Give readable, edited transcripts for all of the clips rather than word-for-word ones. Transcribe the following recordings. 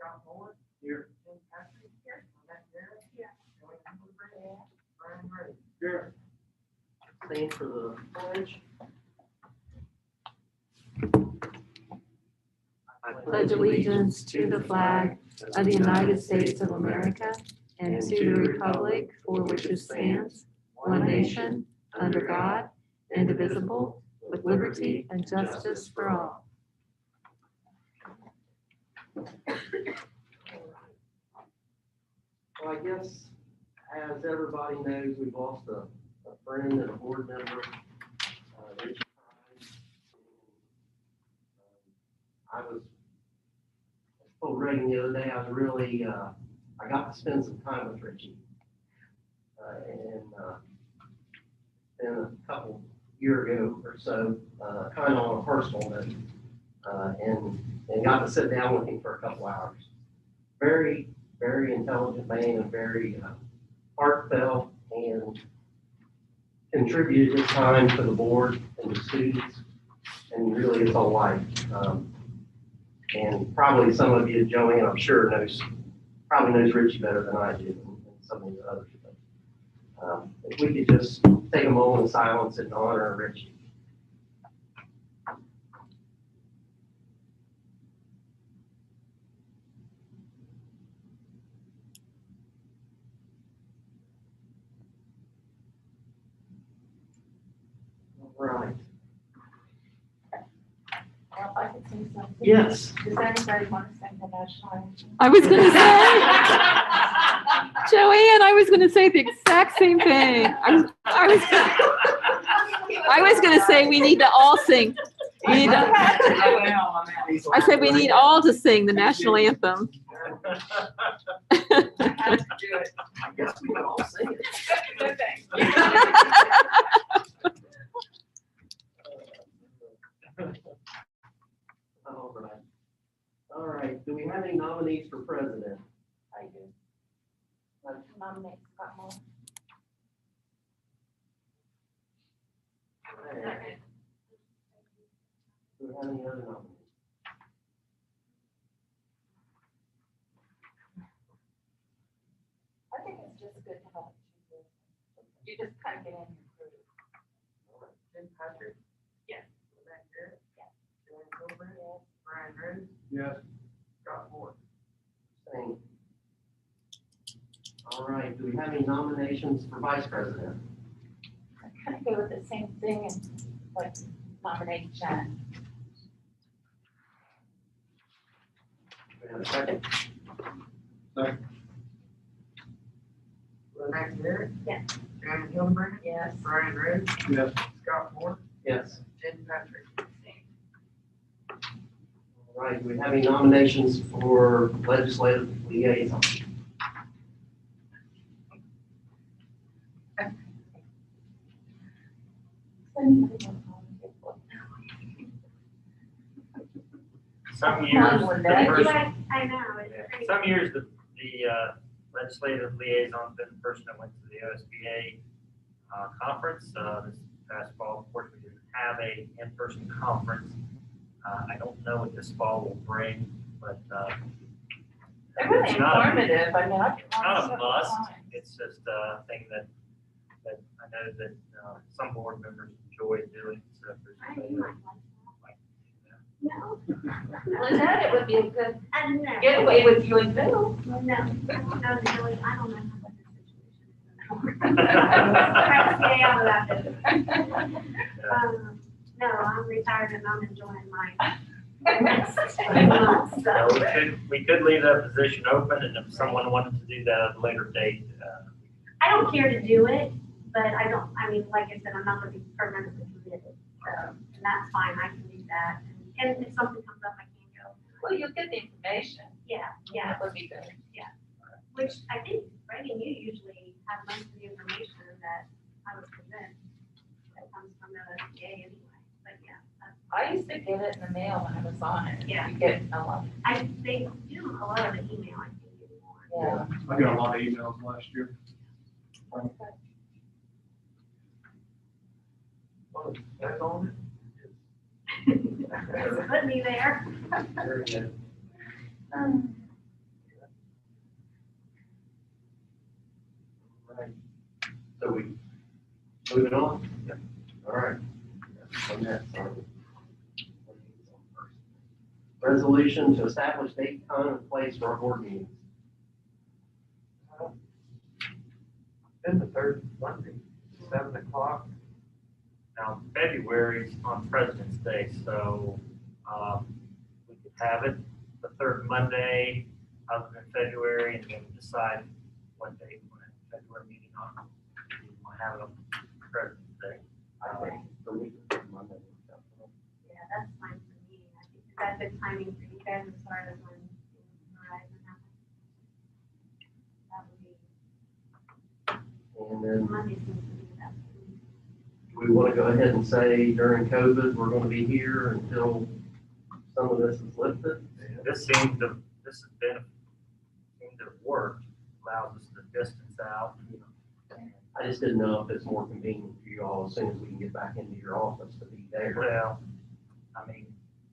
Scott Moore. Here. Jim Patrick. Here. Matt Garrett. Here. Joey Hamilton. Brian Ray. Here. Stand for the pledge. I pledge allegiance to the flag of the United States of America and to the republic for which it stands, one nation, under God, indivisible, with liberty and justice for all. Well, I guess, as everybody knows, we've lost a friend and a board member, Richie Price. I told Reagan the other day, I was really, I got to spend some time with Richie. And it's been a couple year ago or so, kind of on a personal note, and got to sit down with him for a couple hours. Very, very intelligent man and very heartfelt, and contributed his time to the board and the students, and really his whole life. And probably some of you, Joanne, I'm sure probably knows Richie better than I do, and some of the others. But if we could just take a moment of silence and honor Richie. Right. If I could say something. Yes. Does anybody want to sing the national anthem? I was going to say, Joanne, I was going to say the exact same thing. I was going to say we need to all sing. I said we need all to sing the national anthem. I guess we can all sing it. Good thing. All right. Do we have any nominees for president? I do. Vote to nominate Scott Moore. Okay. Do we have any other nominees? I think it's just good to have a two. You just kind of get in your groove. Jim Patrick. Yes. Matt Garrett. Yes. Joey Hamilton. Yes. Brian Ray. Yes. Scott Moore. Same. All right. Do we have any nominations for vice president? I kind of go with the same thing and like nominate Jen. Do we have a second? Matt Garrett. Yes. Joey Hamilton. Yes. Brian Ray. Yes. Scott Moore. Yes. Jim Patrick. All right. Do we have any nominations for legislative liaison? Anybody want to nominate one? Some years, Come on, the Linda. person- I know. some years the legislative liaison's been the person that went to the OSBA conference. This past fall, of course, we didn't have a in-person conference. I don't know what this fall will bring, but They're really it's not a- informative. I mean, I can. it's not a must. It's just a thing that I know that some board members enjoy doing. So if there's somebody that like, No. Lynette, it would be a good I don't know. getaway with you and Bill. No, I don't know, really, I don't know what the situation is. Trying to stay out of that business. No, I'm retired and I'm enjoying my rest. So we could leave that position open, and if someone wanted to do that at a later date, I don't care to do it, but I mean, like I said, I'm not gonna be permanently committed, so, and that's fine, I can do that. And if something comes up, I can go. Well, you'll get the information. Yeah, yeah, That would be good. which I think, Reagan, you usually have most of the information that I would present that comes from the OSBA anyway, but yeah. I used to get it in the mail when I was on it. Yeah. You get a lot. They do a lot of the email, I think, anymore. Yeah. I got a lot of emails last year. Oh, that's on Put me there. Very good. Right. So we moving on? Yep. All right. On that, sorry. Resolution to establish date, time, and place for our board meetings. Then the third Monday, 7:00. Now, February's on President's Day, so, we could have it the third Monday of February and then decide what date we're in February meeting on. We want to have it on President's Day. I think the week of Monday. Yeah, that's fine for me. I think that's good timing for you guys as far as when things arrive and happen. That would And be, then Monday seems to be the best. we want to go ahead and say during COVID, we're going to be here until some of this is lifted. This has been, seemed to have worked, allows us to distance out. I just didn't know if it's more convenient for you all as soon as we can get back into your office to be there. Well, I mean,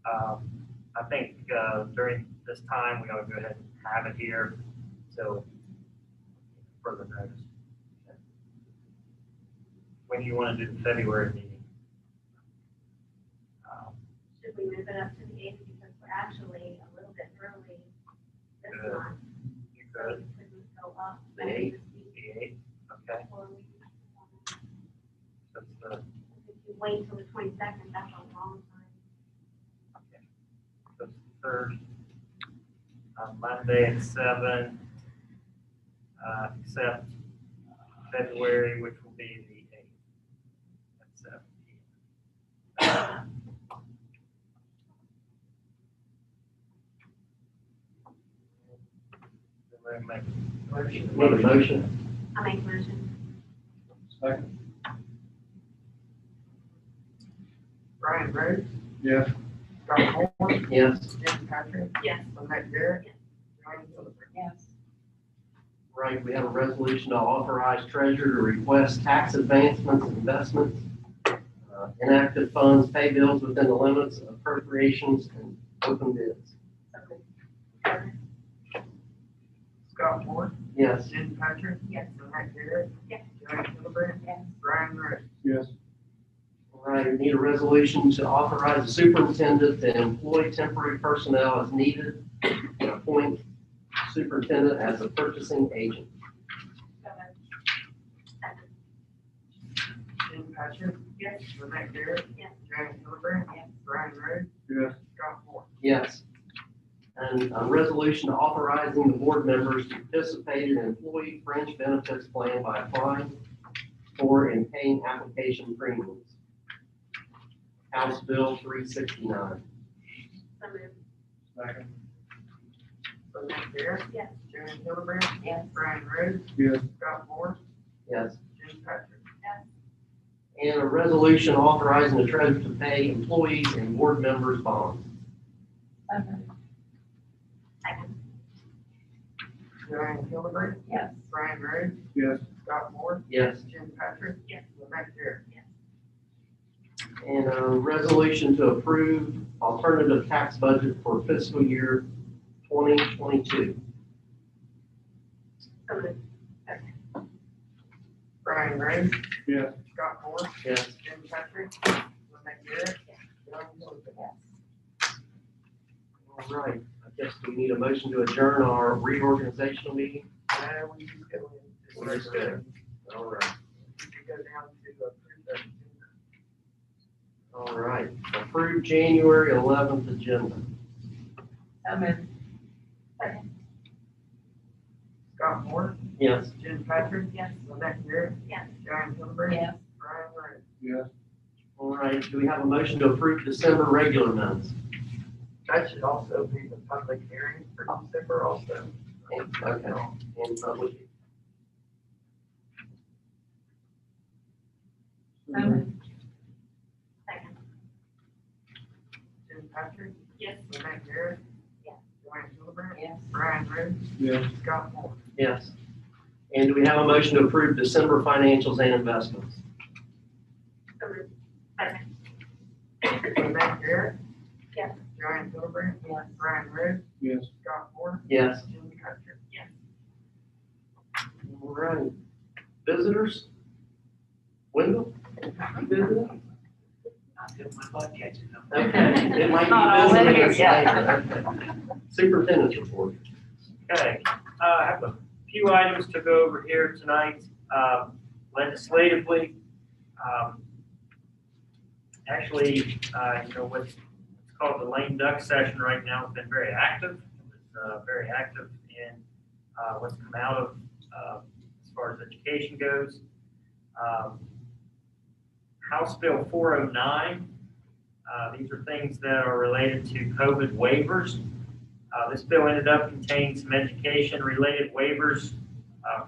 I think during this time, we ought to go ahead and have it here till further notice. When you want to do the February meeting? Should we move it up to the 8th because we're actually a little bit early this Good. month? You So could, we couldn't go up. The 8th? the 8th, okay. Or we, That's the, if you wait till the 22nd, that's a long time. that's the third. Monday at 7, except February, which will be the 8th at 7 p.m. We're gonna make Need a motion? I make a motion. Second. Brian Rhodes, Yes. Scott Moore, Yes. Jim Patrick, Yes. Lynette Garrett, Joanne Phillips. Yes. Right, we have a resolution to authorize treasurer to request tax advancements and investments, inactive funds, pay bills within the limits of appropriations and open bids. Scott Moore, Yes. Jim Patrick, Yes. Lynette Garrett, Yes. Joanne Phillips, Yes. Brian Rhodes. Yes. All right, we need a resolution to authorize the superintendent to employ temporary personnel as needed and appoint superintendent as a purchasing agent. Second. Jim Patrick, Yes. Lynette Garrett, Yes. Joanne Phillips, Yes. Brian Rhodes, Yes. Scott Moore. Yes. And a resolution authorizing the board members to participate in employee fringe benefits plan by applying for and paying application premiums. House Bill 369. So moved. Second. Lynette Garrett, Yes. Joanne Phillips, Yes. Brian Rhodes, Yes. Scott Moore, Yes. Jim Patrick. And a resolution authorizing the treasurer to pay employees and board members bonds. So moved. Second. Joanne Phillips, Yes. Brian Rhodes, Yes. Scott Moore, Yes. Jim Patrick. Yes. Lynette Garrett. And a resolution to approve alternative tax budget for fiscal year 2022. So moved. Second. Brian Rhodes, Yes. Scott Moore, Yes. Jim Patrick, Lynette Garrett, Joanne Phillips. Yes. All right. I guess we need a motion to adjourn our reorganizational meeting. Now we just go into. We'll just go. All right. We could go down to approve the agenda. All right. Approved January 11th agenda. So moved. Second. Scott Moore, Yes. Jim Patrick, Yes. Lynette Garrett, Yes. Joanne Phillips, Yes. Brian Rhodes. Yes. All right. Do we have a motion to approve December regular minutes? That should also be the public hearing for December also. Okay. And public. So moved. Second. Jim Patrick, Yes. Lynette Garrett, Yes. Joanne Phillips, Yes. Brian Rhodes, Yes. Scott Moore. Yes. And do we have a motion to approve December financials and investments? So moved. Second. Lynette Garrett. Yes. Joanne Phillips, Yes. Brian Rhodes, Yes. Scott Moore, Yes. Jim Patrick. Yes. All right. Visitors? Wendell? You visiting? Not till my butt catches them. Okay, it might Not all be visiting there us yet. later. Superintendent's report. Okay, I have a few items to go over here tonight. Legislatively, actually, what's called the lame duck session right now has been very active. It was very active in what's come out of as far as education goes. House Bill 409, these are things that are related to COVID waivers. This bill ended up containing some education-related waivers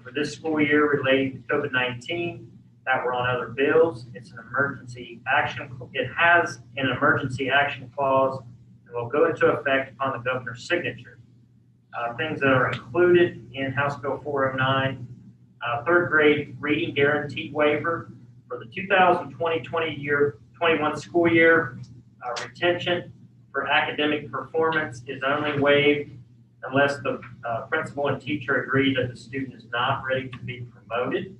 for this school year relating to COVID-19 that were on other bills. It's an emergency action. It has an emergency action clause and will go into effect upon the governor's signature. Things that are included in House Bill 409, third grade reading guarantee waiver for the 2020-21 school year. Retention for academic performance is only waived unless the principal and teacher agree that the student is not ready to be promoted.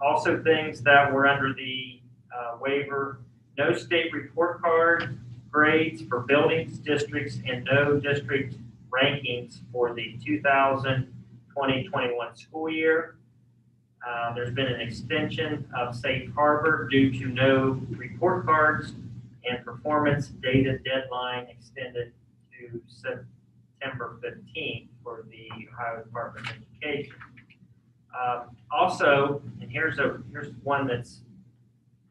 Also things that were under the waiver, no state report card grades for buildings, districts, and no district rankings for the 2020-21 school year. There's been an extension of safe harbor due to no report cards, and performance data deadline extended to September 15th for the Ohio Department of Education. Also, and here's one that's,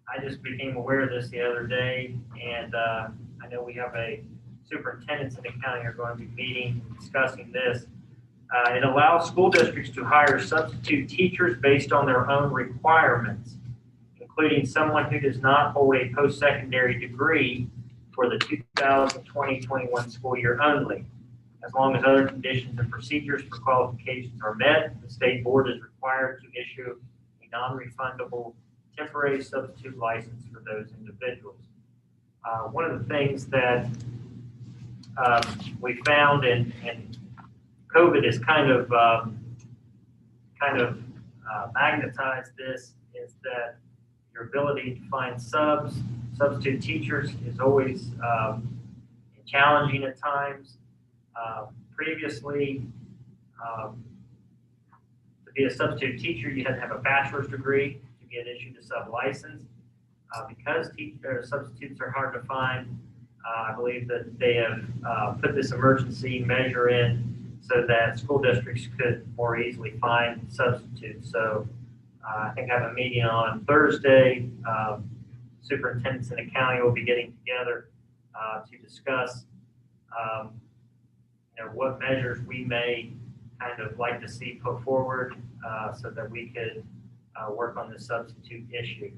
I just became aware of this the other day, and I know we have a superintendents in the county are going to be meeting, discussing this. It allows school districts to hire substitute teachers based on their own requirements, including someone who does not hold a post-secondary degree for the 2020-21 school year only. As long as other conditions and procedures for qualifications are met, the state board is required to issue a non-refundable temporary substitute license for those individuals. One of the things that we found, and COVID has kind of magnetized this, is that your ability to find substitute teachers is always challenging at times. Previously, to be a substitute teacher, you had to have a bachelor's degree to get issued a sub-license. Because substitutes are hard to find, I believe that they have put this emergency measure in so that school districts could more easily find substitutes. So I think I have a meeting on Thursday. Superintendents in the county will be getting together to discuss what measures we may kind of like to see put forward so that we could work on this substitute issue.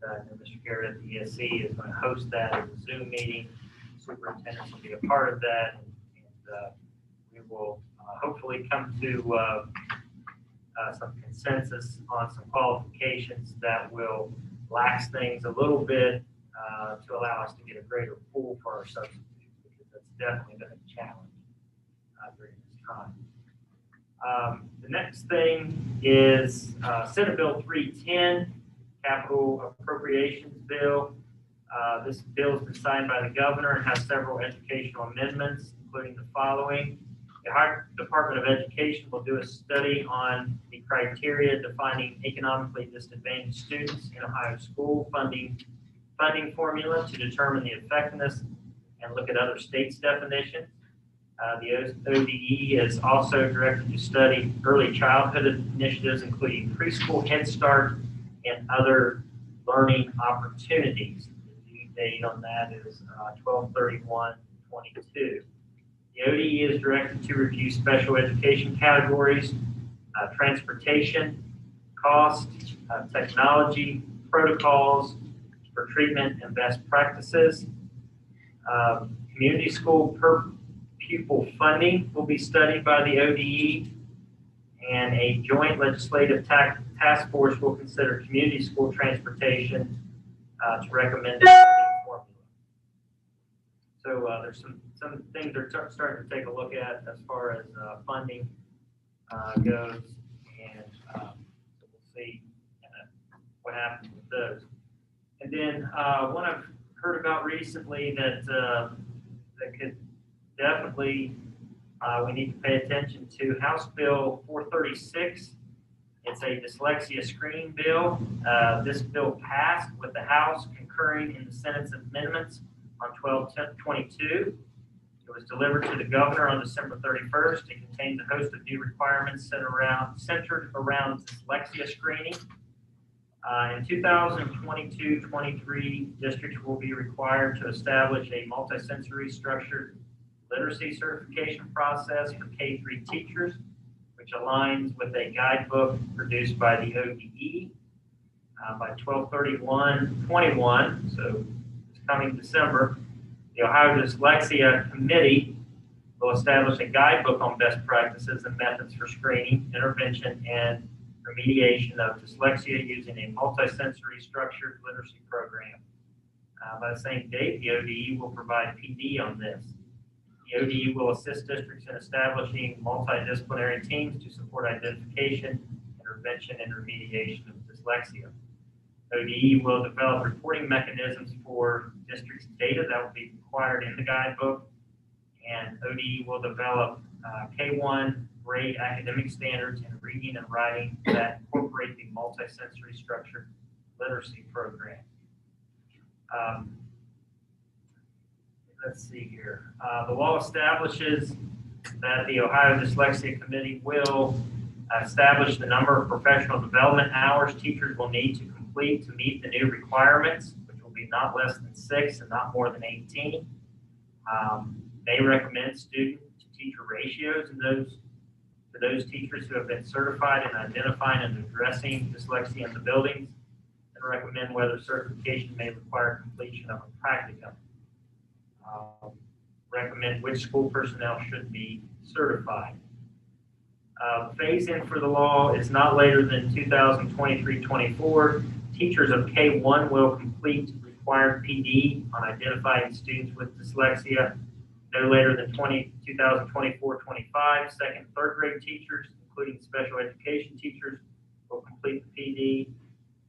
And Mr. Garrett at the ESC is going to host that as a Zoom meeting. Superintendents will be a part of that, and we will hopefully come to some consensus on some qualifications that will lax things a little bit to allow us to get a greater pool for our substitutes, because that's definitely been a challenge during this time. The next thing is Senate Bill 310, Capital Appropriations Bill. This bill has been signed by the governor and has several educational amendments, including the following. The Ohio Department of Education will do a study on the criteria defining economically disadvantaged students in Ohio school funding formula to determine the effectiveness and look at other states' definitions. The ODE is also directed to study early childhood initiatives, including preschool, Head Start, and other learning opportunities. The due date on that is 12/31/22. The ODE is directed to review special education categories, transportation, cost, technology, protocols for treatment, and best practices. Community school per pupil funding will be studied by the ODE, and a joint legislative task force will consider community school transportation to recommend a funding formula. So there's some things they're starting to take a look at as far as funding goes, and So we'll see what happens with those. And then one I've heard about recently that could definitely we need to pay attention to, House Bill 436. It's a dyslexia screening bill. This bill passed with the House concurring in the Senate's amendments on 12/10/22. It was delivered to the governor on December 31st. It contains a host of new requirements centered around dyslexia screening. In 2022-23, districts will be required to establish a multisensory structured literacy certification process for K-3 teachers, which aligns with a guidebook produced by the ODE. By 12/31/21, so it's coming December, the Ohio Dyslexia Committee will establish a guidebook on best practices and methods for screening, intervention, and remediation of dyslexia using a multisensory structured literacy program. By the same date, the ODE will provide PD on this. The ODE will assist districts in establishing multidisciplinary teams to support identification, intervention, and remediation of dyslexia. ODE will develop reporting mechanisms for districts' data that will be required in the guidebook, and ODE will develop K1 grade academic standards in reading and writing that incorporate the multisensory structured literacy program. Let's see here. The law establishes that the Ohio Dyslexia Committee will establish the number of professional development hours teachers will need to complete to meet the new requirements, which will be not less than 6 and not more than 18. They recommend student-to-teacher ratios in those teachers who have been certified in identifying and addressing dyslexia in the buildings, and recommend whether certification may require completion of a practicum. Recommend which school personnel should be certified. Phase-in for the law is not later than 2023-24. Teachers of K1 will complete required PD on identifying students with dyslexia no later than 2024-25. Second and third grade teachers, including special education teachers, will complete the PD,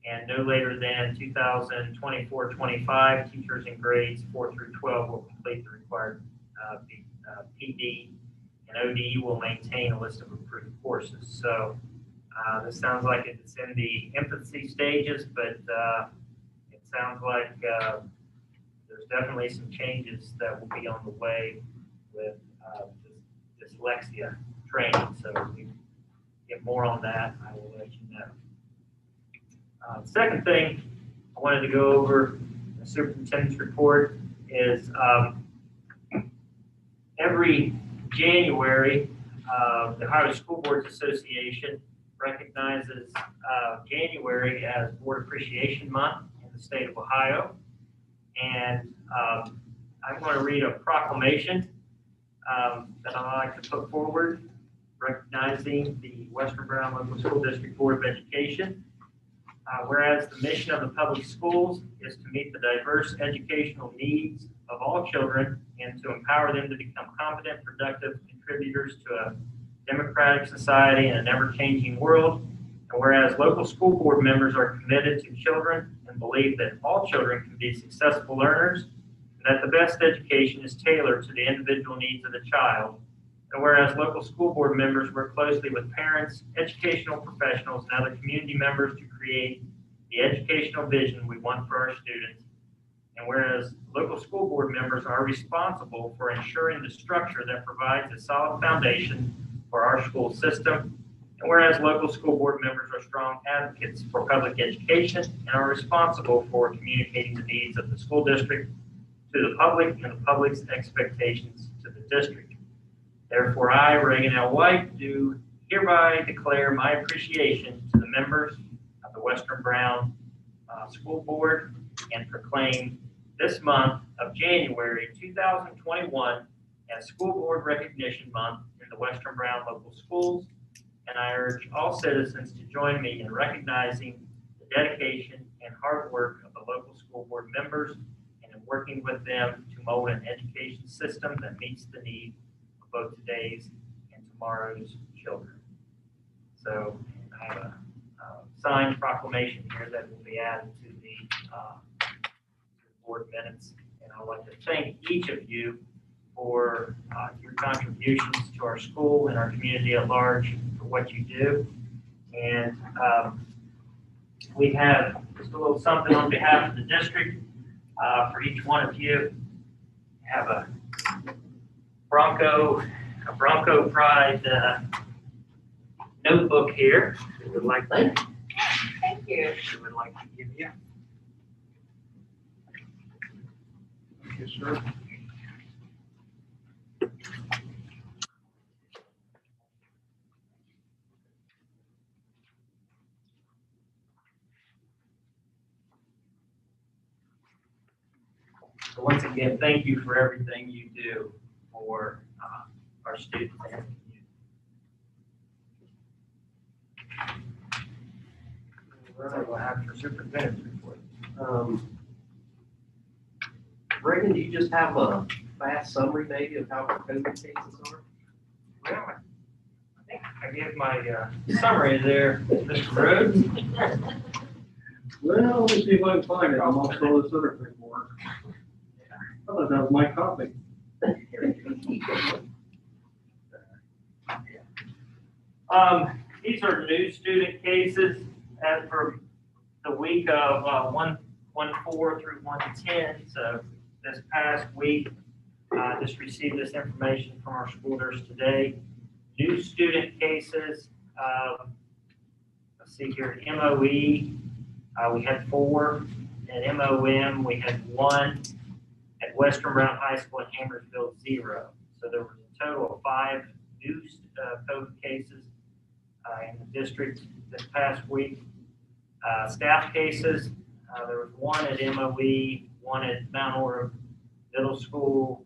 and no later than 2024-25, teachers in grades 4 through 12 will complete the required PD, and ODE will maintain a list of approved courses. So this sounds like it's in the infancy stages, but it sounds like there's definitely some changes that will be on the way with dyslexia training. So if we get more on that, I will let you know. Second thing I wanted to go over in the superintendent's report is every January, the Ohio School Boards Association recognizes January as Board Appreciation Month in the state of Ohio. And I'm going to read a proclamation that I'd like to put forward, recognizing the Western Brown Local School District Board of Education. Whereas the mission of the public schools is to meet the diverse educational needs of all children and to empower them to become competent, productive contributors to a democratic society in an ever-changing world. And whereas local school board members are committed to children and believe that all children can be successful learners, and that the best education is tailored to the individual needs of the child. And whereas local school board members work closely with parents, educational professionals, and other community members to create the educational vision we want for our students. And whereas local school board members are responsible for ensuring the structure that provides a solid foundation for our school system. And whereas local school board members are strong advocates for public education and are responsible for communicating the needs of the school district to the public and the public's expectations to the district. Therefore, I, Reagan L. White, do hereby declare my appreciation to the members of the Western Brown School Board and proclaim this month of January 2021 as School Board Recognition Month in the Western Brown Local Schools. And I urge all citizens to join me in recognizing the dedication and hard work of the local school board members and in working with them to mold an education system that meets the needs of both today's and tomorrow's children. So I have a signed proclamation here that will be added to the board minutes. And I'd like to thank each of you for your contributions to our school and our community at large for what you do. And we have just a little something on behalf of the district for each one of you. We have a Bronco Pride notebook here. We would like to, Thank you. we would like to give you. Yes, sir. So once again, thank you for everything you do for our students and community. That's all I have for superintendent's report. Reagan, do you just have a fast summary maybe of how our COVID cases are? Well, I think I gave my summary there, Mr. Rhodes. Well, let me see if I can find it amongst all this other paperwork. I thought that was my copy. These are new student cases as for the week of 1/4 through 1/10. So this past week, just received this information from our school nurse today. New student cases, let's see here, MOE, we had 4. At MOM, we had 1. At Western Brown High School in Hammersville, 0. So there was a total of 5 new COVID cases in the district this past week. Staff cases, there was 1 at MOE, 1 at Mount Orem Middle School,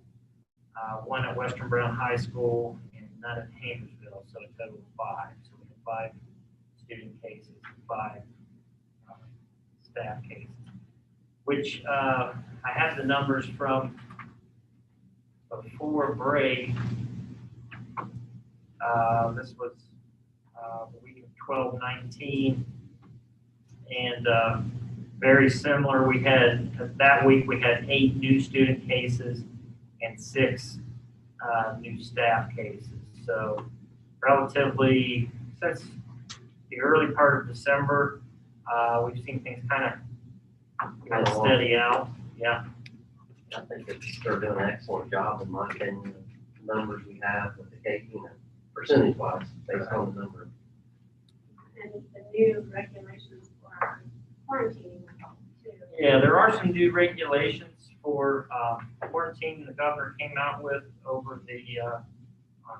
1 at Western Brown High School, and none at Hammersville, so a total of 5. So we had 5 student cases and 5 staff cases, which I have the numbers from before break. This was the week of 12/19, and very similar. We had that week we had 8 new student cases and 6 new staff cases. So relatively since the early part of December, we've seen things kind of steady out. Yeah. I think they're doing an excellent job, in my opinion, the numbers we have with the case, percentage wise, based on the number. And the new regulations for quarantining too. Yeah, there are some new regulations for quarantine the governor came out with over the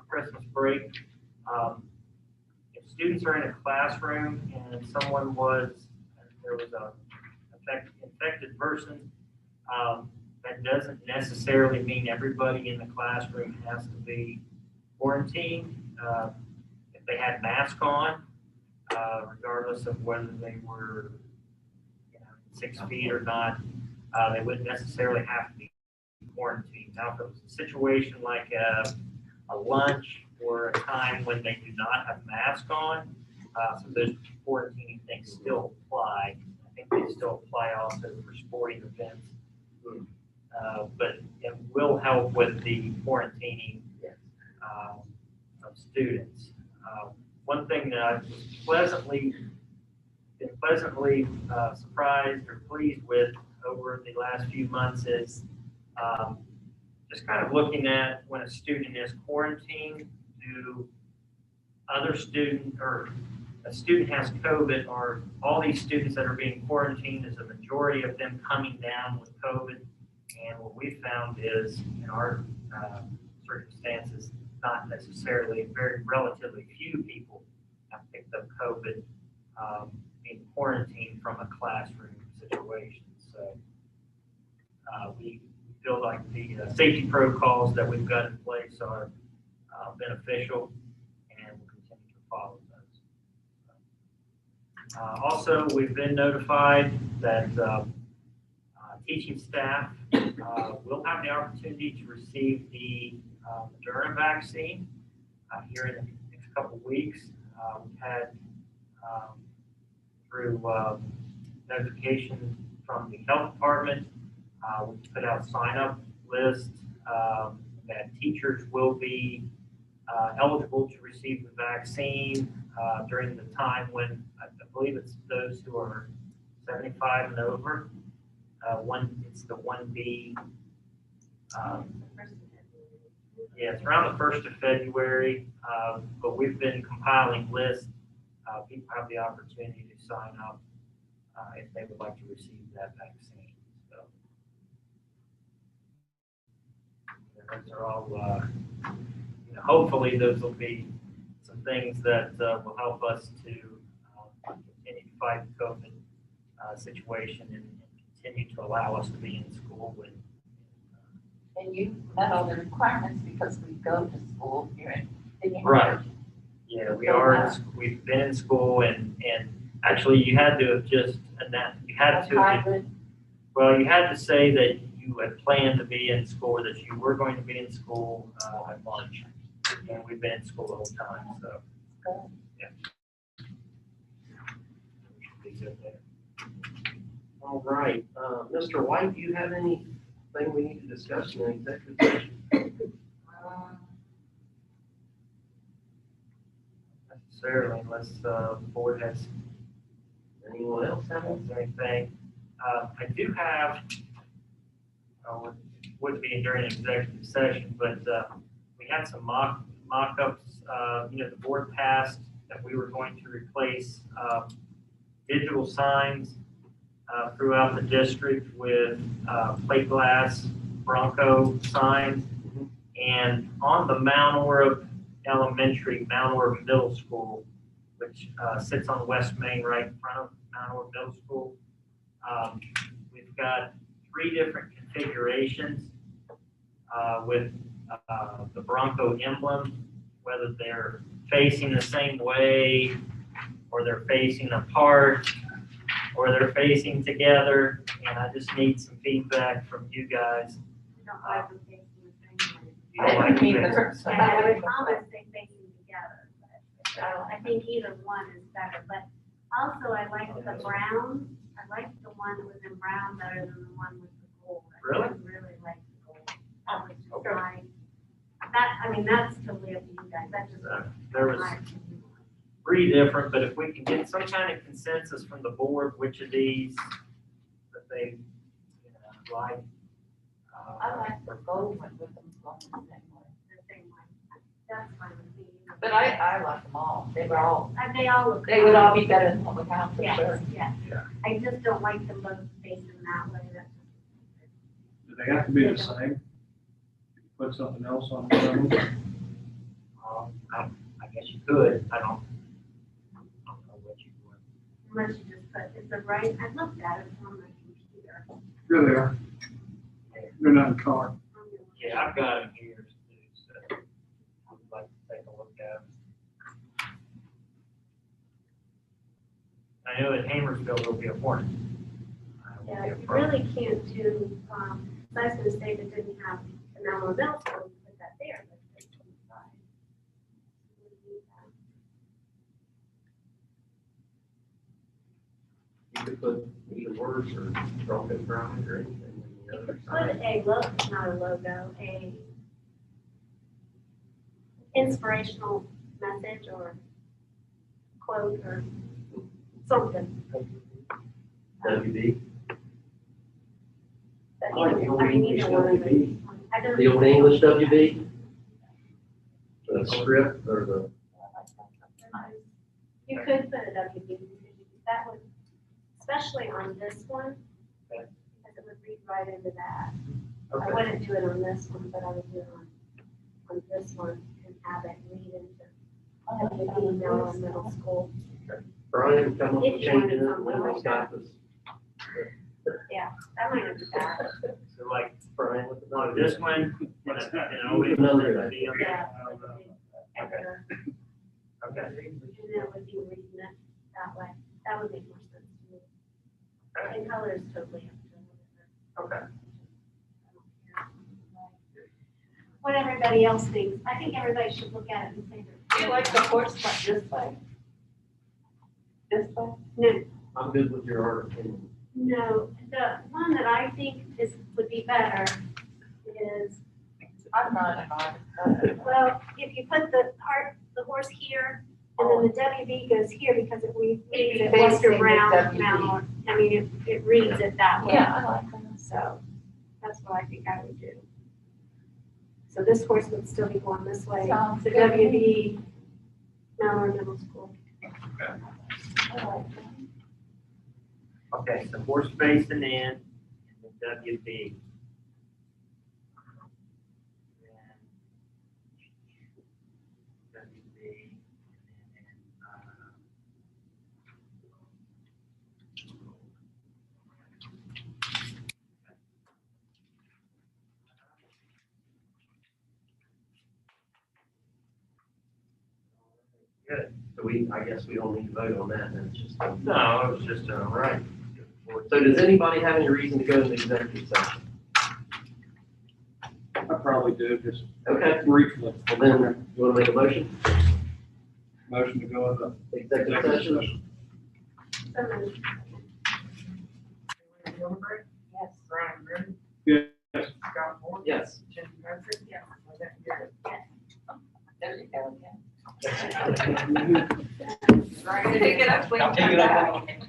Christmas break. If students are in a classroom and there was a infected person, that doesn't necessarily mean everybody in the classroom has to be quarantined. If they had masks on, regardless of whether they were 6 feet or not, they wouldn't necessarily have to be quarantined. Now, if it was a situation like a lunch or a time when they do not have masks on, so those quarantining things still apply. I think they still apply also for sporting events. But it will help with the quarantining of students. One thing that I've been pleasantly surprised or pleased with over the last few months is just kind of looking at when a student is quarantined, do other student or a student has COVID, or all these students that are being quarantined, is a majority of them coming down with COVID. And what we found is in our circumstances, not necessarily, very relatively few people have picked up COVID being quarantined from a classroom situation. So we feel like the safety protocols that we've got in place are beneficial, and we'll continue to follow those. Also, we've been notified that teaching staff will have the opportunity to receive the Moderna vaccine here in the next couple of weeks. We've had through notification from the health department. We put out sign-up lists that teachers will be eligible to receive the vaccine during the time when, I believe it's those who are 75 and over. It's the 1B. Yeah, it's around the 1st of February, but we've been compiling lists. People have the opportunity to sign up if they would like to receive that vaccine. So those are all, hopefully those will be some things that will help us to continue to fight the COVID situation and continue to allow us to be in school with. And you met all the requirements because we go to school here in the. Right. Yeah, we've been in school and actually you had to have you had to, Hybrid. well, you had to say that you had planned to be in school or that you were going to be in school in March. And we've been in school the whole time, so. Yeah. We should be good there. All right, Mr. White, do you have anything we need to discuss in the executive session? Necessarily, unless the board has Anyone else have any? anything. I do have, it wouldn't be during an executive session, but we had some mock-ups. The board passed that we were going to replace digital signs throughout the district with plate glass Bronco signs. And on the Mount Orab Elementary, Mount Orab Middle School, which sits on West Main right in front of Mount Orab Middle School, we've got 3 different configurations with the Bronco emblem, whether they're facing the same way or they're facing apart or they're facing together. And I just need some feedback from you guys. I don't like them facing the same way. You don't like Either. this? Yeah, I would almost say facing together, but I think either one is better, but also I like the brown. I like the one that was in brown better than the one with the gold. Really? Really like the gold. That was just my, that's totally up to you guys, that's just. There was my opinion. 3 different, but if we can get some kind of consensus from the board, which of these that they like. I like the gold one with them going the same way. The same way. That's fine with me. But I like them all. They were all, They all look. they would all be better than what we have for Yes, sure. yes. Yeah. I just don't like them both facing that way. That's Do they have to be the same? Put something else on one of them? I guess you could. I don't know what you would. Unless you just put, is the right, I looked at it on my computer. Here they are. They're not in color. Yeah, I've got them here too, so I would like to take a look at them. I know at Hammersville there'll be a Hornet. Yeah, you really can't do, I was gonna say that didn't have an Alamo Middle School, you put that there, but it's 25. You could put either words or drunken bride or anything in the You other could put side. a logo, not a logo, a inspirational message or quote or something. WB. But I like the old English either one of WB. them. I don't. The old English WB? The script or the, You could put a WB, that would, especially on this one, Okay. because it would read right into that. I Okay. wouldn't do it on this one, but I would do it on this one and have it read into the email in middle school. Brian come up with If you wanted changing it, something when like he's got this. That might not be bad. So like Brian with the. on this one, Another idea. Yeah. Okay. And it would be reading it that way. That would make more sense to me. And color is totally up to them. Okay. What everybody else thinks. I think everybody should look at it and say. Do you like the horse like this way? This way? No, I'm good with your opinion. No, the one that I think would be better is, I'm not an art. well, if you put the horse here, and then the WB goes here, because if we read it Facing Western the Brown, WB. Mount, I mean, it reads it that way. Yeah, I like that. So that's what I think I would do. So this horse would still be going this way, Sounds the good. WB, Mallard Middle School. I like that. Okay, so horse facing in, and the WB. WB, and then, Good. So I guess we don't need to vote on that, then it's just. No, it was just, right. So does anybody have any reason to go into executive session? I probably do, just Okay, briefly. well then, you wanna make a motion? Motion to go into Executive executive session? session. So moved. Gilbert, Yes. Brian Green, Yes. Scott Moore, Yes. Jim Patrick. Yeah. Lynette Garrett. There you go again. Right. Pick it up when you I'll take come it up. back.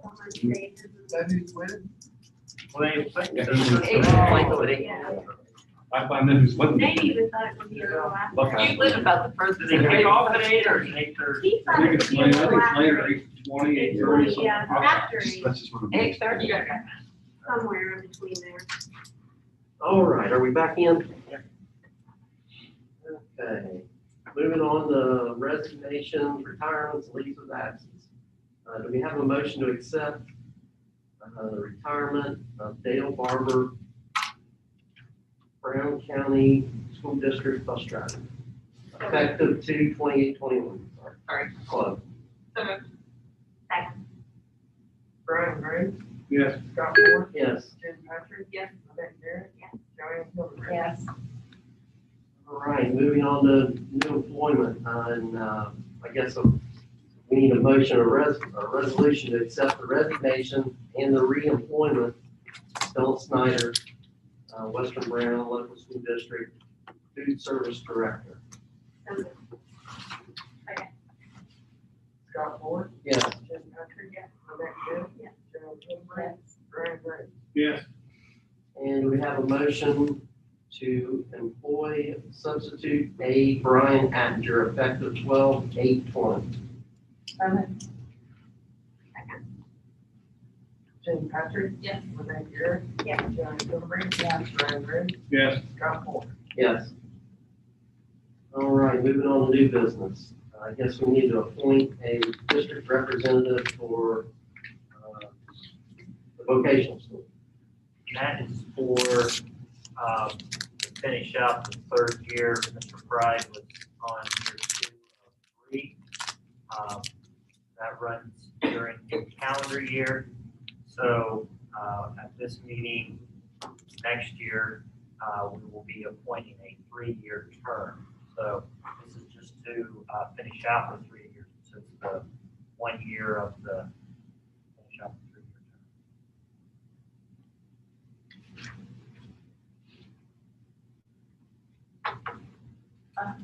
That who's with? Well, they expect Yeah. I find that who's with They me. even thought it would be a little after. Okay. You live about the first. Did they kick off at 8 or is it 8:30? He I thought think it it's would be a later, I little think it's later, after. 8:20, 8:20, 8:30. yeah, after 8, That's just what. 8:30. somewhere in between there. All right, are we back in? Okay, moving on to resignations, retirements, leaves of absence. Do we have a motion to accept the retirement of Dale Barber, Brown County School District bus driver, effective 2/28/21? Sorry. Close. Brian Gray, Yes. Scott Moore, Yes. Jen Patrick. Yes. Annette Garrett. Yes. Joanne Hildebrand. Yes. All right, moving on to new employment, and I guess we need a motion, a resolution to accept the resignation and the reemployment of Philip Snyder, Western Brown Local School District Food Service Director. So, Scott Moore, Yes. Jen Patrick. Annette Garrett. Yes. Joanne Hildebrand. Brian Gray. Yes. And we have a motion to employ substitute A. Brian Attinger, effective 12/8/20. Jen Patrick. Yes. Annette Garrett. Yes. Joanne Hildebrand. Yes. Brian Gray. Yes. Scott Moore. Yes. All right, moving on to new business. I guess we need to appoint a district representative for the vocational school. And that is for, to finish out the third year. Mr. Pride was on year 2 of 3. That runs during the calendar year. So, at this meeting next year, we will be appointing a 3-year term. So this is just to, finish out the 3 years. So it's the 1 year of the, finish out the 3-year term.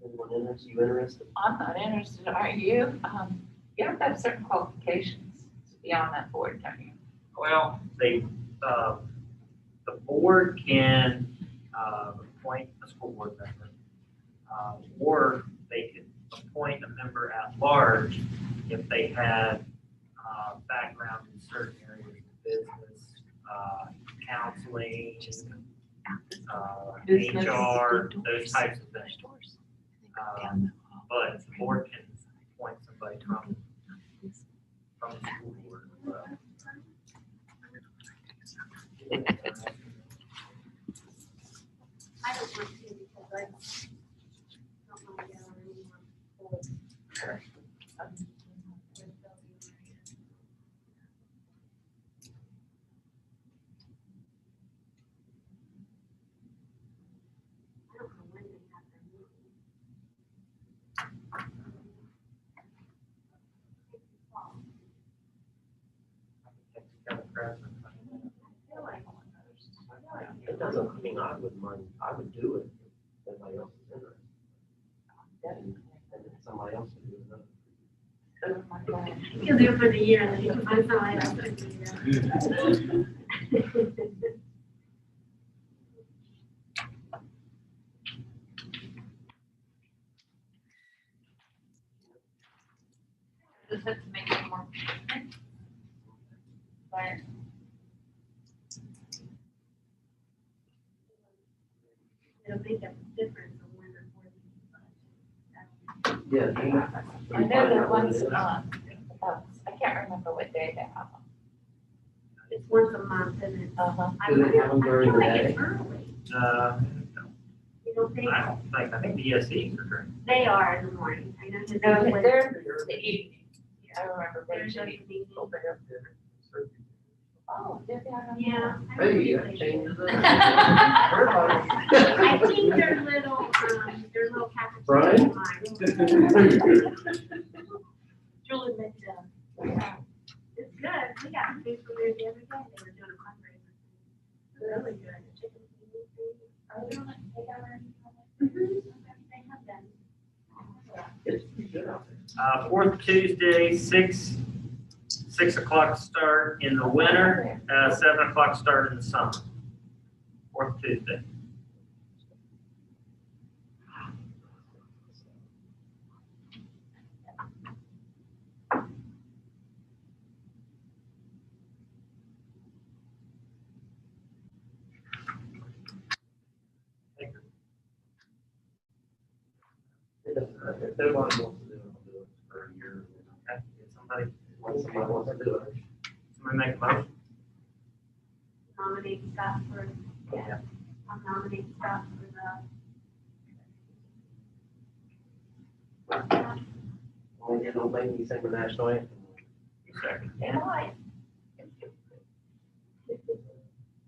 Anyone interested? You interested? I'm not interested, are you? You have to have certain qualifications to be on that board, don't you? Well, they, the board can, appoint a school board member. Or they could appoint a member at large if they had, background in certain areas of business, counseling, Business. HR, those types of things. But the board can appoint somebody from the school board as well. I don't want to because I don't want to get on anyone's board. I don't know when they have their meeting. I feel like It doesn't, I mean, I wouldn't mind, I would do it if anybody else is interested. And if somebody else would do it. You'll do it for the year and then you can find somebody else to do it. Does that make it more? But It'll make a difference on when the board meets. Yeah. do you- I know that one's, I can't remember what day they have them. It's once a month and it's, Uh-huh. I Do they have them during feel the like day? it's early. You don't think, I don't think, I think BSEs are during. they are in the morning. I know his. No, they're the evening. I remember They're just mentioning. the evening. Oh, did they? Yeah. I don't Maybe think that they changes do. it. I think they're little cafeteria. Brian? Julie made it's good. We got food from there the other day. They were doing a fundraiser. Really good. Chicken. Are they on it? They got it? They have them. It's pretty good out there. Fourth Tuesday, 6 o'clock start in the winter, 7 o'clock start in the summer. Fourth Tuesday. It doesn't hurt. If nobody wants to do it, I'll do it for a year. Okay, get somebody, Once somebody wants to do it. somebody make a motion. Nominate Scott for, yeah, I'll nominate Scott for the. Only they don't make me sing the national anthem. Second. They might.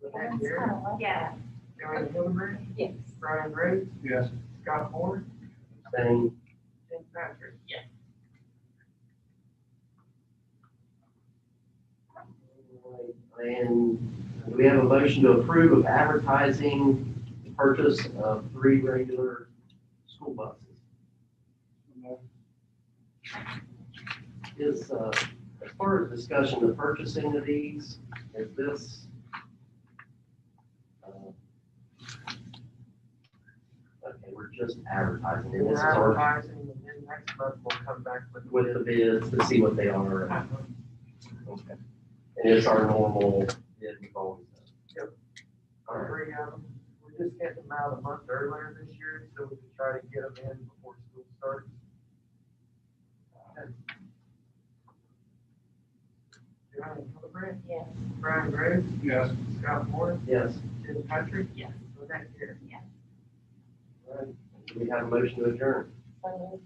Lynette Garrett, Yeah. Joanne Hildebrand, Yes. Brian Rhodes, Yes. Scott Moore, Saying, Tim Patrick. and do we have a motion to approve of advertising the purchase of 3 regular school buses? Is, as far as discussion of purchasing of these, is this, okay, we're just advertising, and We're this is our, advertising, and then next month we'll come back with the bids to see what they are. Okay. And it's our normal bid we've always done. Yep. All right. 3 of them. We're just getting them out a month earlier this year, so we can try to get them in before school starts. Joanne Hildebrand, Yes. Brian Rhodes, Yes. Scott Moore, Yes. Tim Patrick. Yes. Lynette Garrett. All right. Do we have a motion to adjourn? So moved.